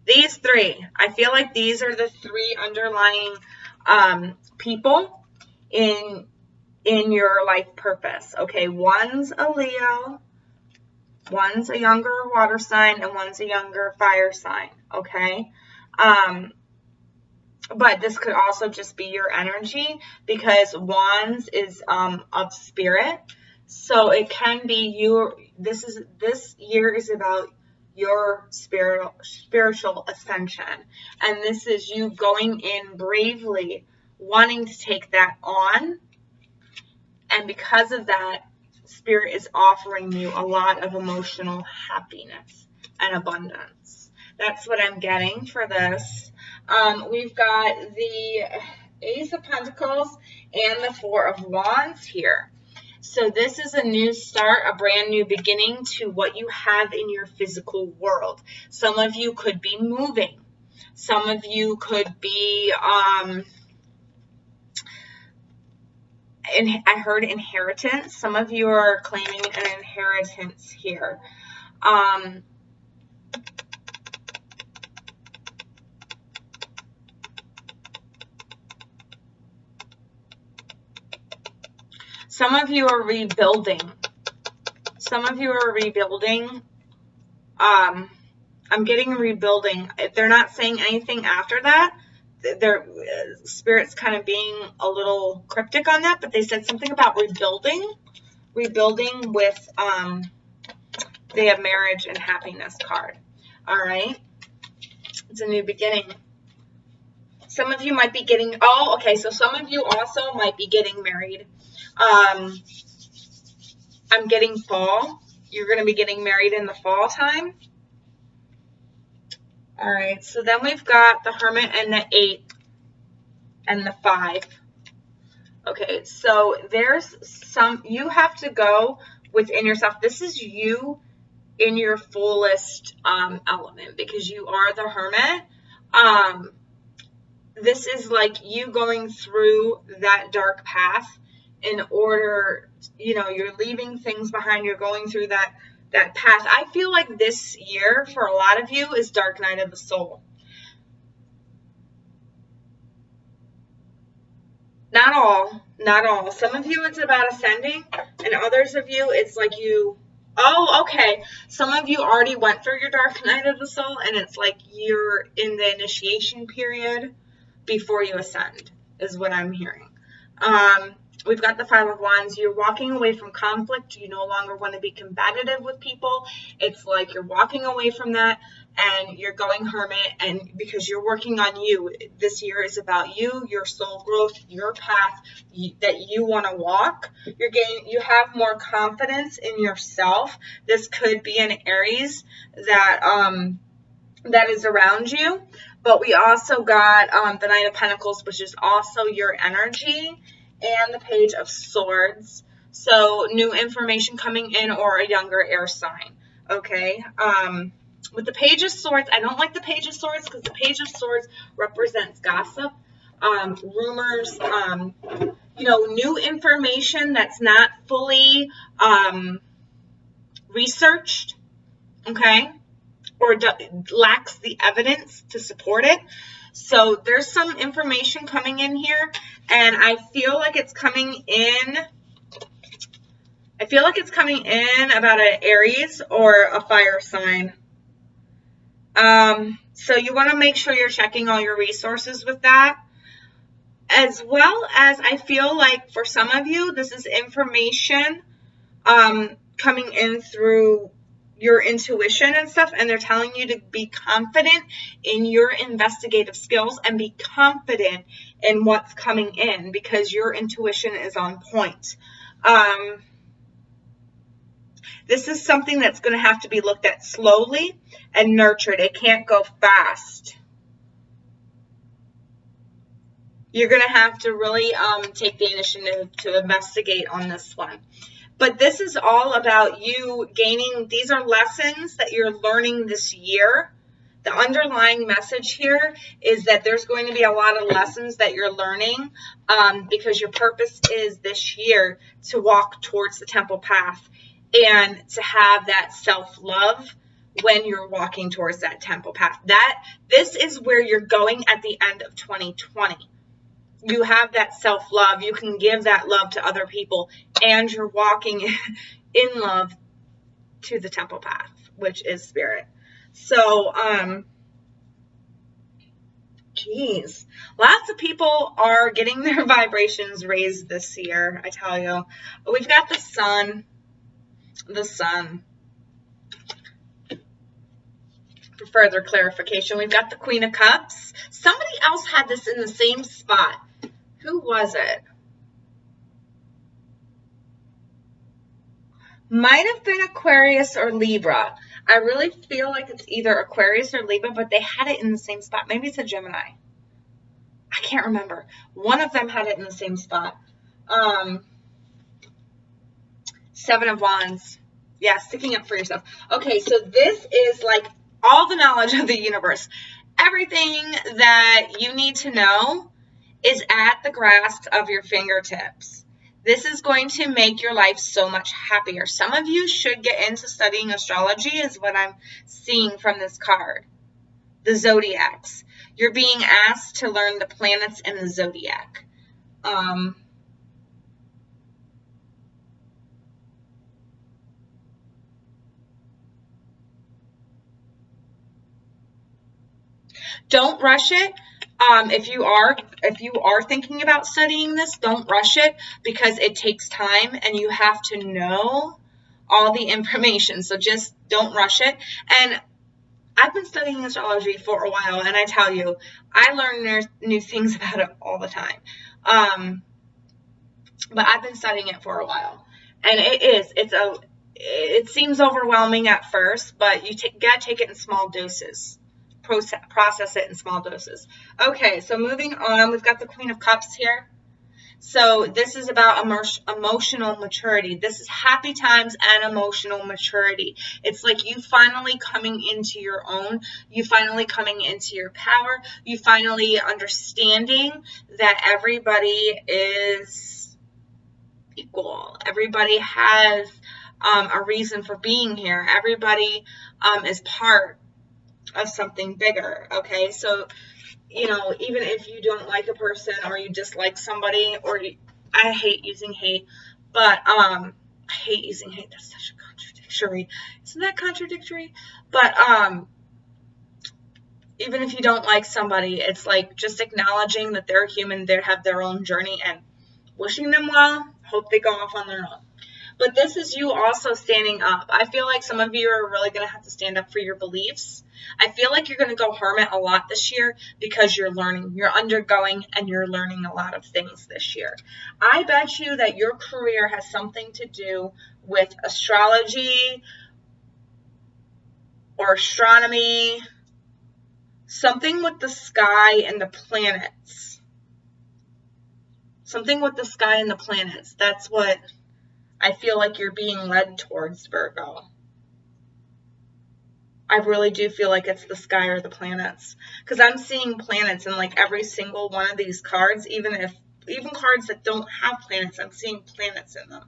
these three, I feel like these are the three underlying people in your life purpose. Okay, one's a Leo, one's a younger water sign, and one's a younger fire sign. Okay, but this could also just be your energy, because wands is of spirit. So it can be this year is about your spiritual ascension. And this is you going in bravely, wanting to take that on. And because of that, Spirit is offering you a lot of emotional happiness and abundance. That's what I'm getting for this. We've got the Ace of Pentacles and the Four of Wands here. So this is a new start, a brand new beginning to what you have in your physical world. Some of you could be moving. Some of you could be, I heard inheritance. Some of you are claiming an inheritance here. Some of you are rebuilding. Some of you are rebuilding. I'm getting rebuilding. If they're not saying anything after that, their Spirit's kind of being a little cryptic on that, but they said something about rebuilding with they have marriage and happiness card. All right, it's a new beginning. Some of you might be getting, so some of you also might be getting married. I'm getting fall. You're going to be getting married in the fall time. All right, so then we've got the Hermit and the 8 and the 5. Okay, so there's some, you have to go within yourself. This is you in your fullest element, because you are the Hermit. This is like you going through that dark path in order, you're leaving things behind. You're going through that path. I feel like this year for a lot of you is Dark Night of the Soul. Not all. Some of you it's about ascending, and others of you it's like okay. Some of you already went through your Dark Night of the Soul, and it's like you're in the initiation period before you ascend, is what I'm hearing. We've got the 5 of Wands. You're walking away from conflict. You no longer want to be combative with people. It's like you're walking away from that and you're going Hermit, and because you're working on you. This year is about you, your soul growth, your path that you want to walk. You have more confidence in yourself. This could be an Aries that is around you. But we also got the Knight of Pentacles, which is also your energy, and the Page of Swords. So new information coming in, or a younger air sign. Okay. With the Page of Swords, I don't like the Page of Swords because the Page of Swords represents gossip, rumors, new information that's not fully researched. Okay. Or lacks the evidence to support it. So there's some information coming in here, and I feel like it's coming in. About an Aries or a fire sign. So you want to make sure you're checking all your resources with that. As well as I feel like for some of you, this is information coming in through your intuition and stuff, and they're telling you to be confident in your investigative skills and be confident in what's coming in, because your intuition is on point. This is something that's going to have to be looked at slowly and nurtured. It can't go fast. You're going to have to really take the initiative to investigate on this one. But this is all about you gaining. These are lessons that you're learning this year. The underlying message here is that there's going to be a lot of lessons that you're learning because your purpose is this year to walk towards the temple path and to have that self-love when you're walking towards that temple path. This is where you're going at the end of 2020. You have that self-love. You can give that love to other people, and you're walking in love to the temple path, which is spirit. So, geez, lots of people are getting their vibrations raised this year, I tell you. We've got the sun. For further clarification, we've got the Queen of Cups. Somebody else had this in the same spot. Who was it? Might have been Aquarius or Libra. I really feel like it's either Aquarius or Libra, but they had it in the same spot. Maybe it's a Gemini. I can't remember. One of them had it in the same spot. 7 of Wands. Yeah, sticking up for yourself. Okay, so this is like all the knowledge of the universe. Everything that you need to know is at the grasp of your fingertips. This is going to make your life so much happier. Some of you should get into studying astrology, is what I'm seeing from this card. The zodiacs. You're being asked to learn the planets in the zodiac. Don't rush it. If you are thinking about studying this, don't rush it, because it takes time and you have to know all the information. So just don't rush it. And I've been studying astrology for a while, and I tell you, I learn new things about it all the time. But I've been studying it for a while, and it seems overwhelming at first, but you gotta take it in small doses. process it in small doses. Okay, so moving on, we've got the Queen of Cups here. So this is about emotional maturity. This is happy times and emotional maturity. It's like you finally coming into your own, you finally coming into your power, you finally understanding that everybody is equal. Everybody has a reason for being here. Everybody is part of something bigger. Okay, so you know, even if you don't like a person or you dislike somebody, or I hate using hate, but I hate using hate. That's such a contradictory. Isn't that contradictory? But even if you don't like somebody, it's like just acknowledging that they're human, they have their own journey, and wishing them well. Hope they go off on their own. But this is you also standing up. I feel like some of you are really going to have to stand up for your beliefs. I feel like you're going to go hermit a lot this year because you're learning. You're undergoing and you're learning a lot of things this year. I bet you that your career has something to do with astrology or astronomy, something with the sky and the planets. Something with the sky and the planets. That's what I feel like you're being led towards, Virgo. I really do feel like it's the sky or the planets, because I'm seeing planets in like every single one of these cards, even cards that don't have planets, I'm seeing planets in them.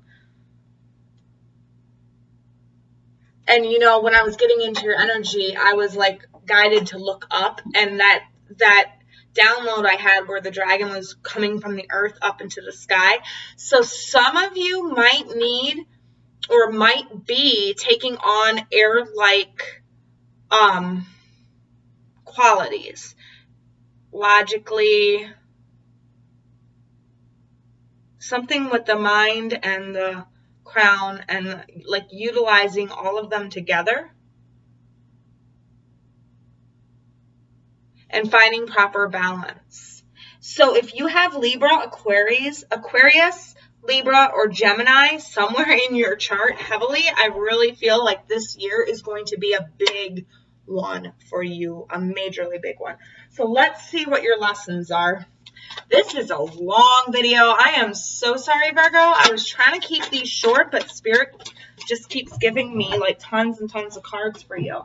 And you know, when I was getting into your energy, I was like guided to look up, and that download I had where the dragon was coming from the earth up into the sky. So some of you might need or might be taking on air-like qualities. Logically, something with the mind and the crown, and like utilizing all of them together and finding proper balance. So if you have Libra, Aquarius, Libra, or Gemini somewhere in your chart heavily, I really feel like this year is going to be a big one for you, a majorly big one. So let's see what your lessons are. This is a long video. I am so sorry, Virgo. I was trying to keep these short, but Spirit just keeps giving me like tons and tons of cards for you.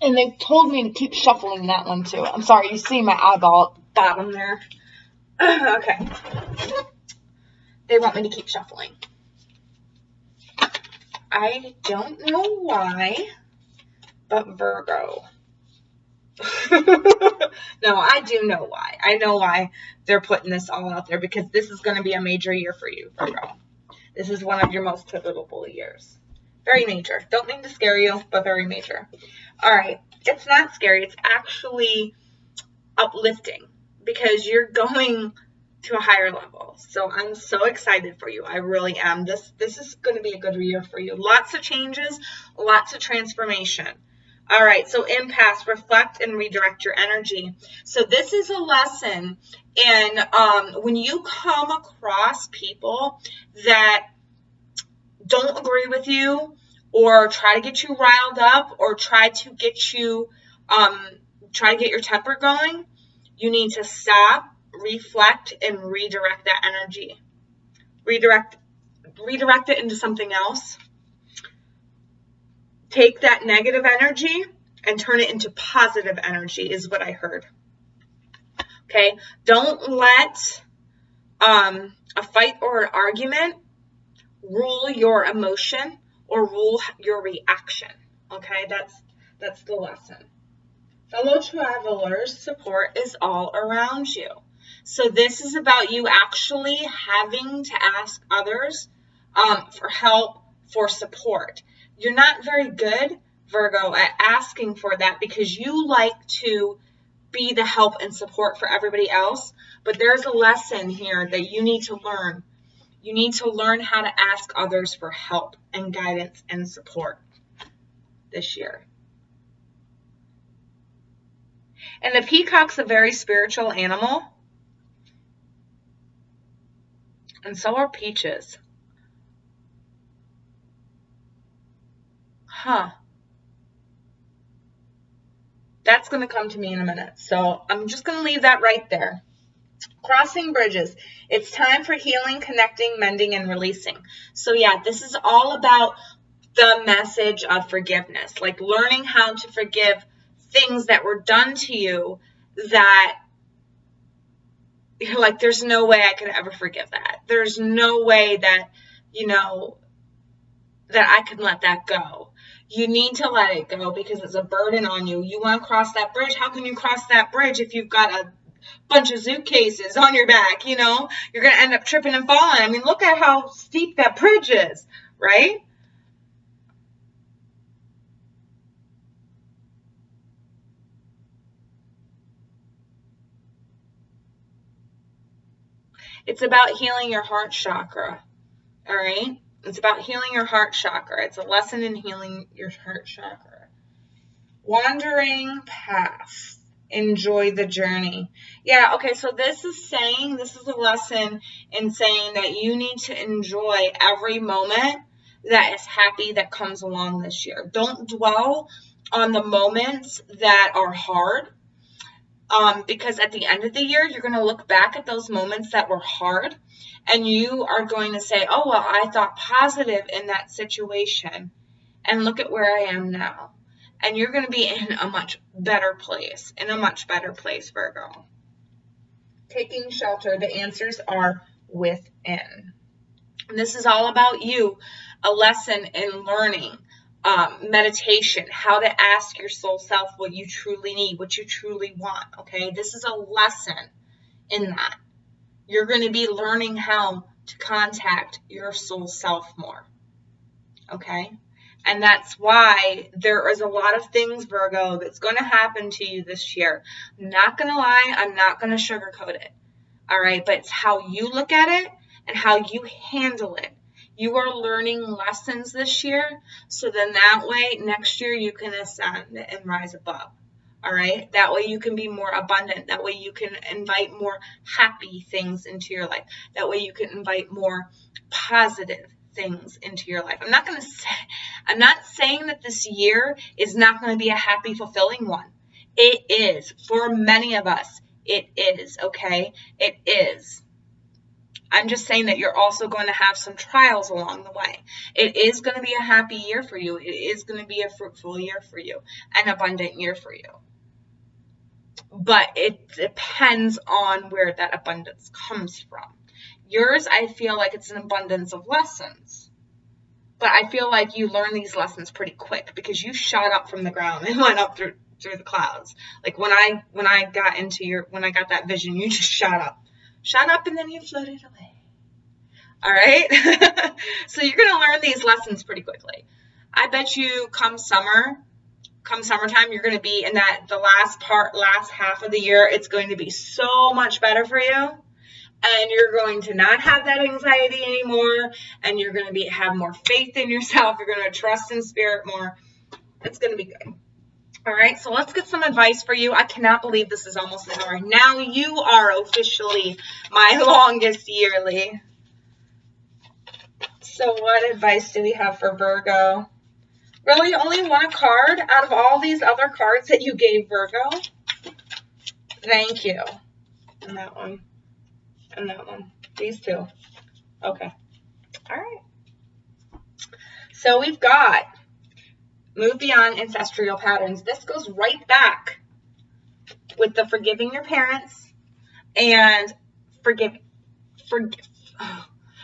And they told me to keep shuffling that one too. I'm sorry, you see my eyeball bottom there. Okay. They want me to keep shuffling. I don't know why, but Virgo. No, I do know why. I know why they're putting this all out there, because this is going to be a major year for you, Virgo. This is one of your most pivotal years. Very major. Don't mean to scare you, but very major. All right. It's not scary. It's actually uplifting, because you're going to a higher level. So I'm so excited for you. I really am. This is going to be a good year for you. Lots of changes, lots of transformation. All right, so impasse, reflect and redirect your energy. So this is a lesson, and when you come across people that don't agree with you, or try to get you riled up, or try to get you, try to get your temper going, you need to stop, reflect, and redirect that energy. Redirect it into something else. Take that negative energy and turn it into positive energy, is what I heard. Okay? Don't let a fight or an argument rule your emotion or rule your reaction. Okay? That's the lesson. Fellow travelers, support is all around you. So this is about you actually having to ask others for help, for support. You're not very good, Virgo, at asking for that, because you like to be the help and support for everybody else. But there's a lesson here that you need to learn. You need to learn how to ask others for help and guidance and support this year. And the peacock's a very spiritual animal. And so are peaches. Huh. That's going to come to me in a minute. So I'm just going to leave that right there. Crossing bridges. It's time for healing, connecting, mending, and releasing. So yeah, this is all about the message of forgiveness, like learning how to forgive things that were done to you that you're like, there's no way I could ever forgive that. There's no way that, you know, that I can let that go. You need to let it go because it's a burden on you. You want to cross that bridge. How can you cross that bridge if you've got a bunch of suitcases on your back? You know, you're going to end up tripping and falling. I mean, look at how steep that bridge is, right? It's about healing your heart chakra, all right? It's about healing your heart chakra. It's a lesson in healing your heart chakra. Wandering past. Enjoy the journey. Yeah, okay, so this is a lesson in saying that you need to enjoy every moment that is happy that comes along this year. Don't dwell on the moments that are hard. Because at the end of the year, you're going to look back at those moments that were hard and you are going to say, oh, well, I thought positive in that situation and look at where I am now. And you're going to be in a much better place, Virgo. Taking shelter, the answers are within. And this is all about you, a lesson in learning. Meditation, how to ask your soul self what you truly need, what you truly want, okay? This is a lesson in that. You're going to be learning how to contact your soul self more, okay? And that's why there is a lot of things, Virgo, that's going to happen to you this year. I'm not going to lie. I'm not going to sugarcoat it, all right? But it's how you look at it and how you handle it. You are learning lessons this year, so then that way next year you can ascend and rise above, all right? That way you can be more abundant. That way you can invite more happy things into your life. That way you can invite more positive things into your life. I'm not saying that this year is not going to be a happy, fulfilling one. It is. For many of us, it is, okay? It is. I'm just saying that you're also going to have some trials along the way. It is going to be a happy year for you. It is going to be a fruitful year for you, an abundant year for you. But it depends on where that abundance comes from. Yours, I feel like it's an abundance of lessons. But I feel like you learn these lessons pretty quick because you shot up from the ground and went up through the clouds. Like when I got that vision, you just shot up and then you floated away. All right. So you're going to learn these lessons pretty quickly. I bet you come summertime, you're going to be in the last half of the year. It's going to be so much better for you. And you're going to not have that anxiety anymore. And you're going to have more faith in yourself. You're going to trust in spirit more. It's going to be good. All right, so let's get some advice for you. I cannot believe this is almost an hour. Now you are officially my longest yearly. So what advice do we have for Virgo? Really, only one card out of all these other cards that you gave Virgo? Thank you. And that one. And that one. These two. Okay. All right. So we've got move beyond ancestral patterns. This goes right back with the forgiving your parents and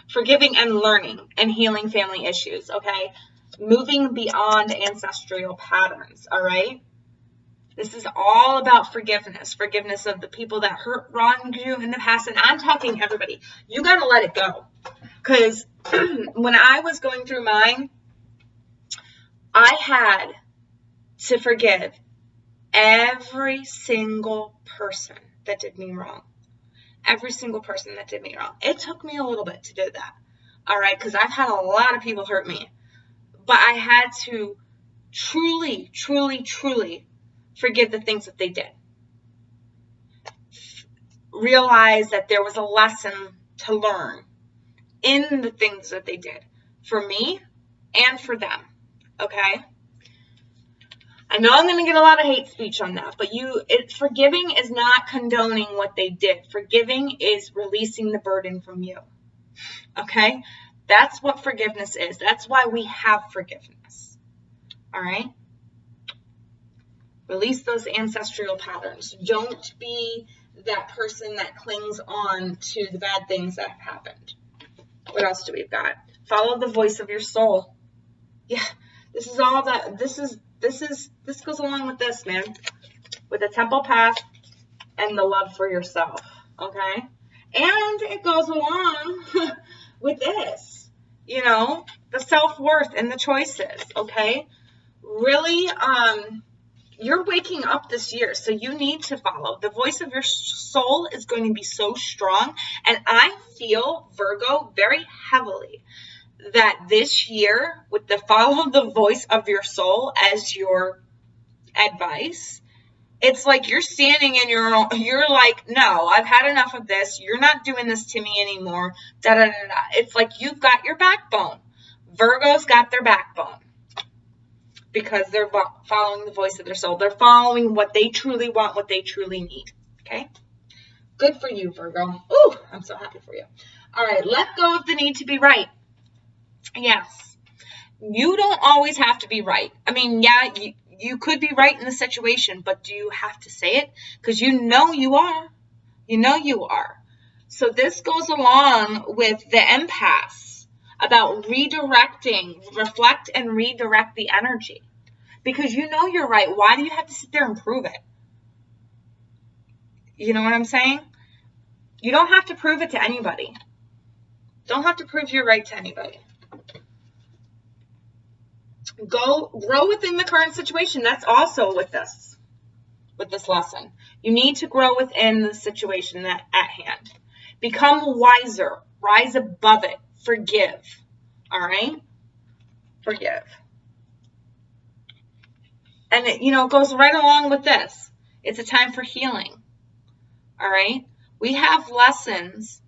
forgiving and learning and healing family issues, okay? Moving beyond ancestral patterns, all right? This is all about forgiveness of the people that wronged you in the past. And I'm talking everybody. You got to let it go. Because when I was going through mine, I had to forgive every single person that did me wrong. Every single person that did me wrong. It took me a little bit to do that. All right, because I've had a lot of people hurt me. But I had to truly, truly, truly forgive the things that they did. Realize that there was a lesson to learn in the things that they did for me and for them. Okay? I know I'm going to get a lot of hate speech on that, but forgiving is not condoning what they did. Forgiving is releasing the burden from you. Okay? That's what forgiveness is. That's why we have forgiveness. All right? Release those ancestral patterns. Don't be that person that clings on to the bad things that have happened. What else do we've got? Follow the voice of your soul. Yeah, this is all that. This goes along with this, man. With the temple path and the love for yourself. Okay? And it goes along with this. You know, the self-worth and the choices. Okay? Really, you're waking up this year, so you need to follow. The voice of your soul is going to be so strong. And I feel, Virgo, very heavily that this year, with the follow the voice of your soul as your advice, it's like you're standing in you're like, no, I've had enough of this. You're not doing this to me anymore. Da, da, da, da. It's like you've got your backbone. Virgo's got their backbone. Because they're following the voice of their soul. They're following what they truly want, what they truly need. Okay? Good for you, Virgo. Ooh, I'm so happy for you. All right, let go of the need to be right. Yes. You don't always have to be right. I mean, yeah, you could be right in the situation, but do you have to say it? Because you know you are. You know you are. So this goes along with the empaths about redirecting, reflect and redirect the energy. Because you know you're right. Why do you have to sit there and prove it? You know what I'm saying? You don't have to prove it to anybody. Don't have to prove you're right to anybody. Grow within the current situation. That's also with this lesson. You need to grow within the situation at hand. Become wiser. Rise above it. Forgive. All right? Forgive. And it, goes right along with this. It's a time for healing. All right? We have lessons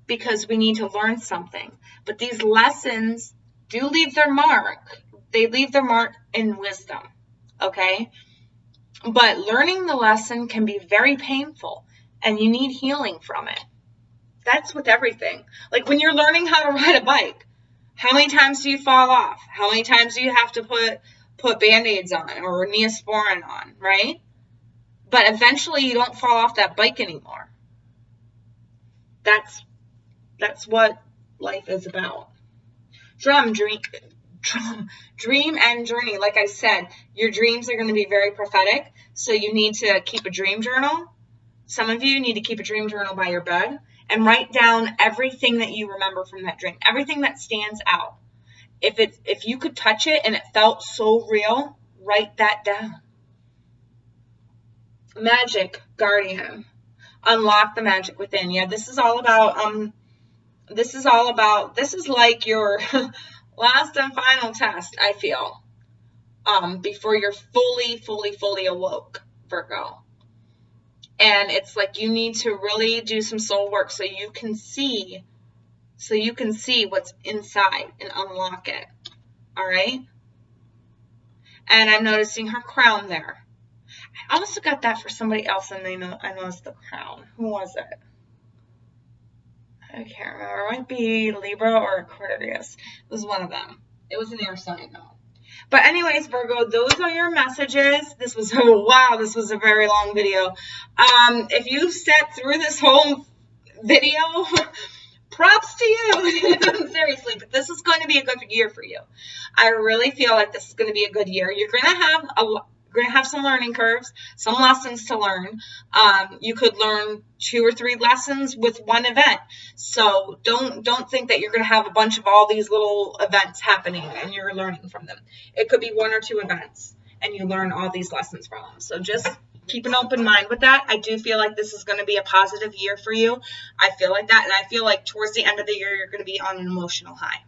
because we need to learn something. But these lessons do leave their mark. They leave their mark in wisdom. Okay? But learning the lesson can be very painful. And you need healing from it. That's with everything. Like when you're learning how to ride a bike, how many times do you fall off? How many times do you have to put Band-Aids on or Neosporin on, right? But eventually you don't fall off that bike anymore. That's what life is about. Dream and journey. Like I said, your dreams are going to be very prophetic, so you need to keep a dream journal. Some of you need to keep a dream journal by your bed and write down everything that you remember from that dream, everything that stands out. If you could touch it and it felt so real, write that down. Magic, guardian. Unlock the magic within. Yeah, this is like your last and final test, I feel. Before you're fully awoke, Virgo. And it's like you need to really do some soul work so you can see what's inside and unlock it. All right? And I'm noticing her crown there. I also got that for somebody else, and I noticed the crown. Who was it? I can't remember. It might be Libra or Aquarius. It was one of them. It was an air sign, though. But anyways, Virgo, those are your messages. This was a very long video. If you sat through this whole video, props to you. Seriously, but this is going to be a good year for you. I really feel like this is going to be a good year. You're going to have some learning curves, some lessons to learn. You could learn 2 or 3 lessons with one event. So don't think that you're going to have a bunch of all these little events happening and you're learning from them. It could be 1 or 2 events and you learn all these lessons from them. So just keep an open mind with that. I do feel like this is going to be a positive year for you. I feel like that. And I feel like towards the end of the year, you're going to be on an emotional high.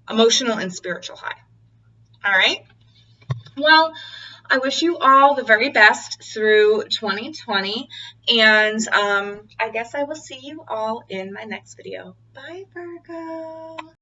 Emotional and spiritual high. All right. Well, I wish you all the very best through 2020. And I guess I will see you all in my next video. Bye, Virgo.